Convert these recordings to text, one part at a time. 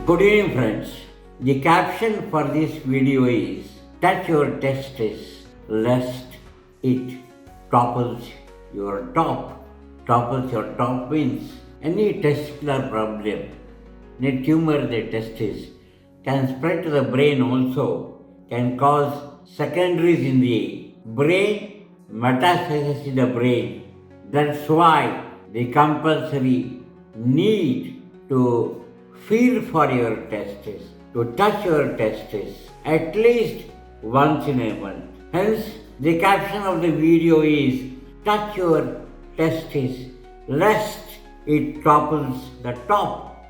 Good evening, friends. The caption for this video is touch your testes lest it topples your top. Topples your top means any testicular problem, any tumor in the testis can spread to the brain also, can cause secondaries in the brain, metastasis in the brain. That's why the compulsory need to feel for your testes, to touch your testes at least once in a month. Hence, the caption of the video is touch your testes lest it topples the top.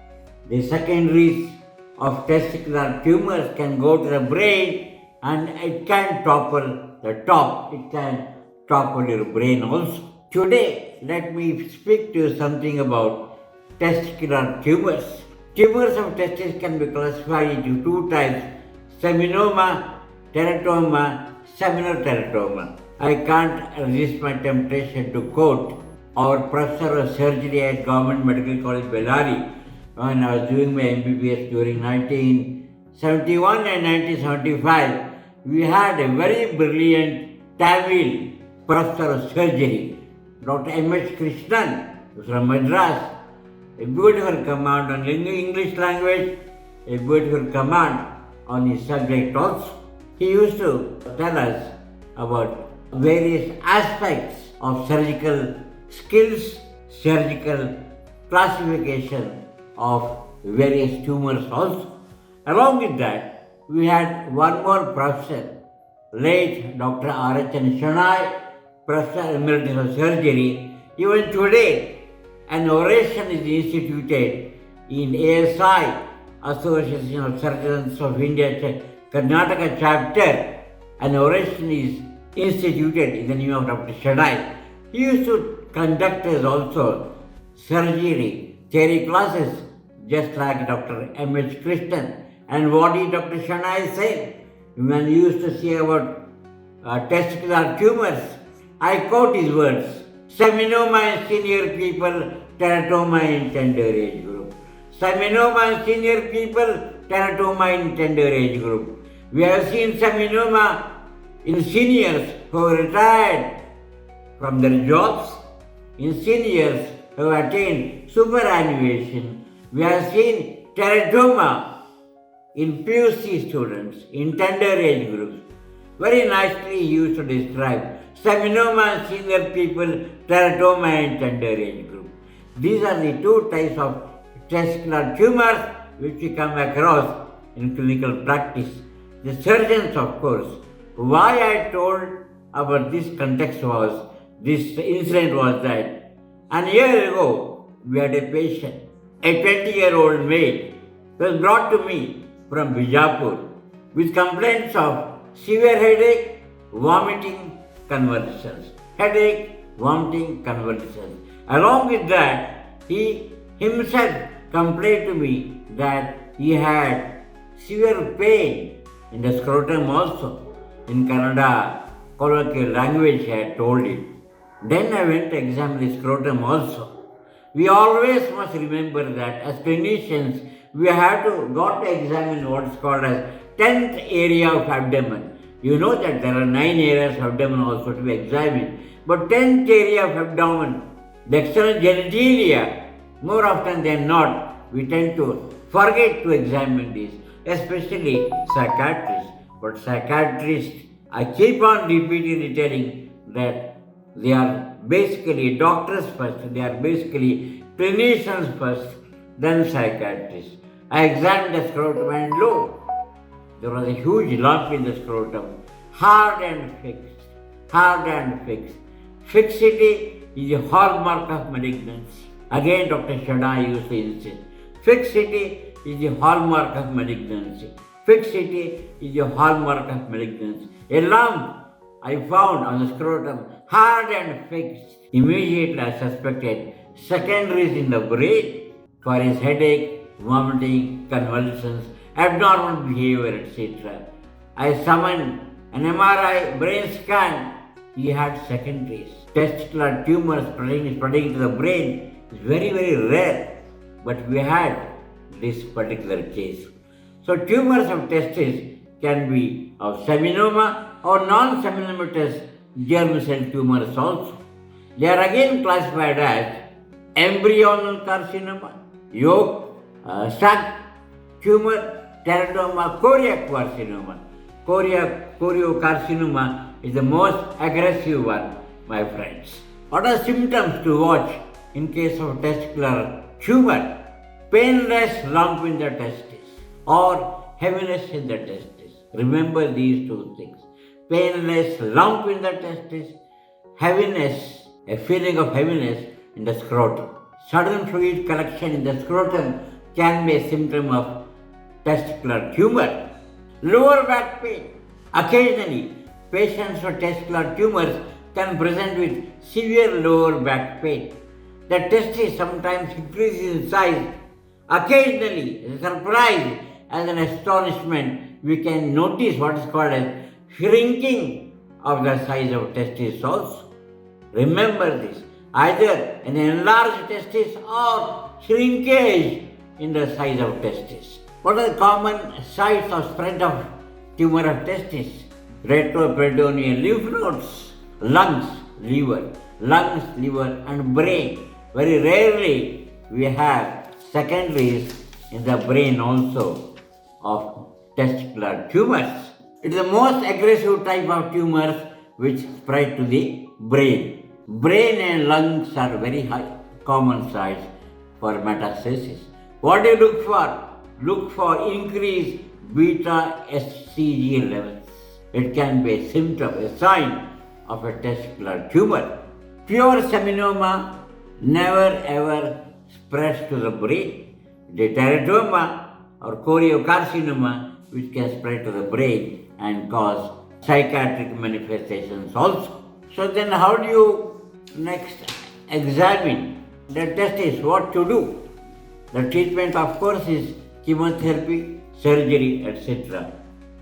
The secondaries of testicular tumors can go to the brain and it can topple the top. It can topple your brain also. Today, let me speak to you something about testicular tumors. Tumors of testes can be classified into two types: seminoma, teratoma, seminoteratoma. I can't resist my temptation to quote our professor of surgery at Government Medical College, Bellary, when I was doing my MBBS during 1971 and 1975. We had a very brilliant Tamil professor of surgery, Dr. M.H. Krishnan from Madras. A beautiful command on English language, a beautiful command on his subject also. He used to tell us about various aspects of surgical skills, surgical classification of various tumors also. Along with that, we had one more professor, late Dr. R.H. Shonai, Professor Emeritus of Surgery. Even today, an oration is instituted in ASI, Association of Surgeons of India, Karnataka chapter. An oration is instituted in the name of Dr. Shadai. He used to conduct us also surgery theory classes, just like Dr. M.H. Krishnan. And what did Dr. Shadai say? When he used to say about testicular tumors, I quote his words: seminoma in senior people, teratoma in tender age group. Seminoma in senior people, teratoma in tender age group. We have seen seminoma in seniors who have retired from their jobs, in seniors who have attained superannuation. We have seen teratoma in PUC students, in tender age groups. Very nicely he used to describe seminoma in senior people, teratoma in tender age group. These are the two types of testicular tumors which we come across in clinical practice. The surgeons, of course, why I told about this context was, this incident was that a year ago we had a patient, a 20-year-old male, was brought to me from Bijapur with complaints of severe headache, vomiting, convulsions. Headache, vomiting, convulsions. Along with that, he himself complained to me that he had severe pain in the scrotum also. In Kannada, colloquial language, he had told it. Then I went to examine the scrotum also. We always must remember that as clinicians, we have got to examine what is called as 10th area of abdomen. You know that there are 9 areas of abdomen also to be examined. But 10th area of abdomen, the external genitalia, more often than not, we tend to forget to examine this, especially psychiatrists. But psychiatrists, I keep on repeatedly telling that they are basically doctors first, they are basically clinicians first, then psychiatrists. I examined the scrotum and lo, there was a huge lump in the scrotum, hard and fixed, hard and fixed. Fixity is a hallmark of malignancy. Again, Dr. Shadai used to insist. Fixity is a hallmark of malignancy. Fixity is a hallmark of malignancy. A lump I found on the scrotum, hard and fixed. Immediately I suspected secondaries in the brain for his headache, vomiting, convulsions, abnormal behavior, etc. I summoned an MRI, brain scan. He had secondaries. Testicular tumors spreading to the brain is very, very rare. But we had this particular case. So tumors of testis can be of seminoma or non-seminomatous germ cell tumors also. They are again classified as embryonal carcinoma, yolk, sac tumor, teratoma, choriocarcinoma. Choriocarcinoma is the most aggressive one, my friends. What are symptoms to watch in case of testicular tumor? Painless lump in the testis or heaviness in the testis. Remember these two things. Painless lump in the testis, heaviness, a feeling of heaviness in the scrotum. Sudden fluid collection in the scrotum can be a symptom of testicular tumor. Lower back pain. Occasionally, patients with testicular tumors can present with severe lower back pain. The testis sometimes increases in size. Occasionally, as a surprise, as an astonishment, we can notice what is called as shrinking of the size of testis also. Remember this, either an enlarged testis or shrinkage in the size of testis. What are the common sites of spread of tumor of testis? Retroperitoneal lymph nodes, lungs, liver, and brain. Very rarely we have secondaries in the brain also of testicular tumors. It is the most aggressive type of tumors which spread to the brain. Brain and lungs are very high common sites for metastasis. What do you look for? Look for increased beta HCG levels. It can be a symptom, a sign of a testicular tumor. Pure seminoma never ever spreads to the brain. The teratoma or choriocarcinoma, which can spread to the brain and cause psychiatric manifestations also. So then how do you next examine the testis? What to do? The treatment, of course, is chemotherapy, surgery, etc.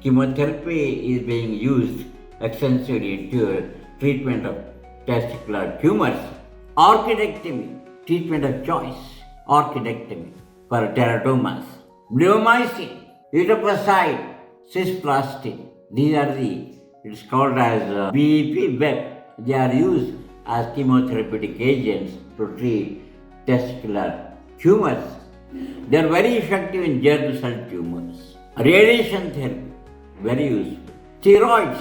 Chemotherapy is being used extensively to treatment of testicular tumors. Orchidectomy, treatment of choice, orchidectomy for teratomas. Bleomycin, etoposide, cisplatin. These are it's called as BEP, BEP. They are used as chemotherapeutic agents to treat testicular tumors. They are very effective in germ cell tumors. Radiation therapy, very useful. Steroids,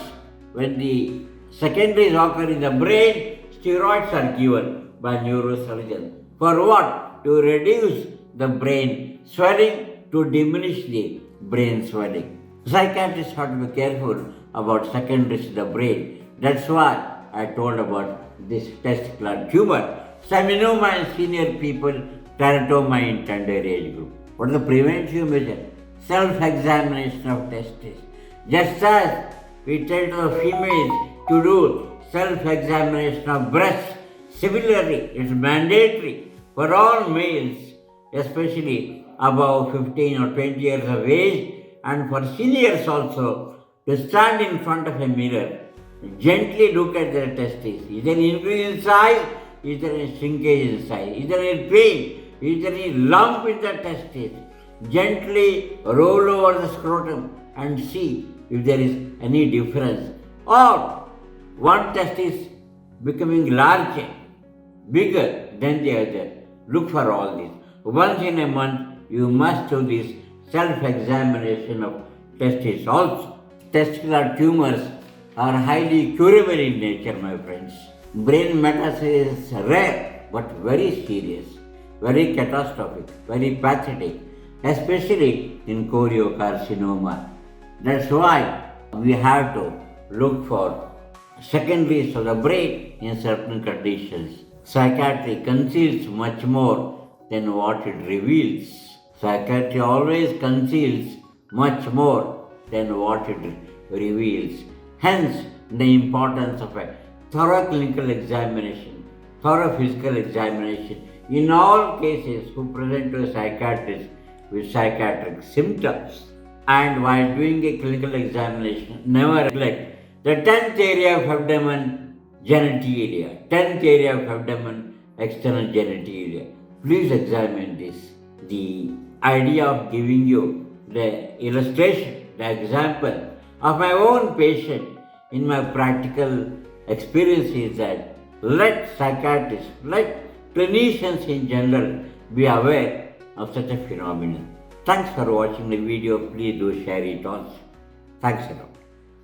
when the secondaries occur in the brain, steroids are given by neurosurgeons. For what? To reduce the brain swelling, to diminish the brain swelling. Psychiatrists have to be careful about secondaries in the brain. That's why I told about this testicular tumor. Seminoma in senior people, teratoma in tender age group. What is the preventive measure? Self-examination of testes. Just as we tell to the females to do self-examination of breasts, similarly, it's mandatory for all males, especially above 15 or 20 years of age, and for seniors also, to stand in front of a mirror, gently look at their testes. Is there any increase in size? Is there any shrinkage in size? Is there any pain? Is there any lump in the testes? Gently roll over the scrotum and see if there is any difference. Or one testis becoming larger, bigger than the other. Look for all this. Once in a month, you must do this self-examination of testes also. Testicular tumors are highly curable in nature, my friends. Brain metastasis is rare but very serious, very catastrophic, very pathetic, especially in choriocarcinoma. That's why we have to look for secondaries of the brain in certain conditions. Psychiatry conceals much more than what it reveals. Psychiatry always conceals much more than what it reveals. Hence, the importance of a thorough clinical examination, thorough physical examination in all cases who present to a psychiatrist with psychiatric symptoms. And while doing a clinical examination, never neglect the 10th area of abdomen, genitalia, 10th area of abdomen, external genitalia. Please examine this. The idea of giving you the illustration, the example of my own patient in my practical experience is that let psychiatrists, let clinicians in general be aware of such a phenomenon. Thanks for watching the video. Please do share it also. Thanks a lot.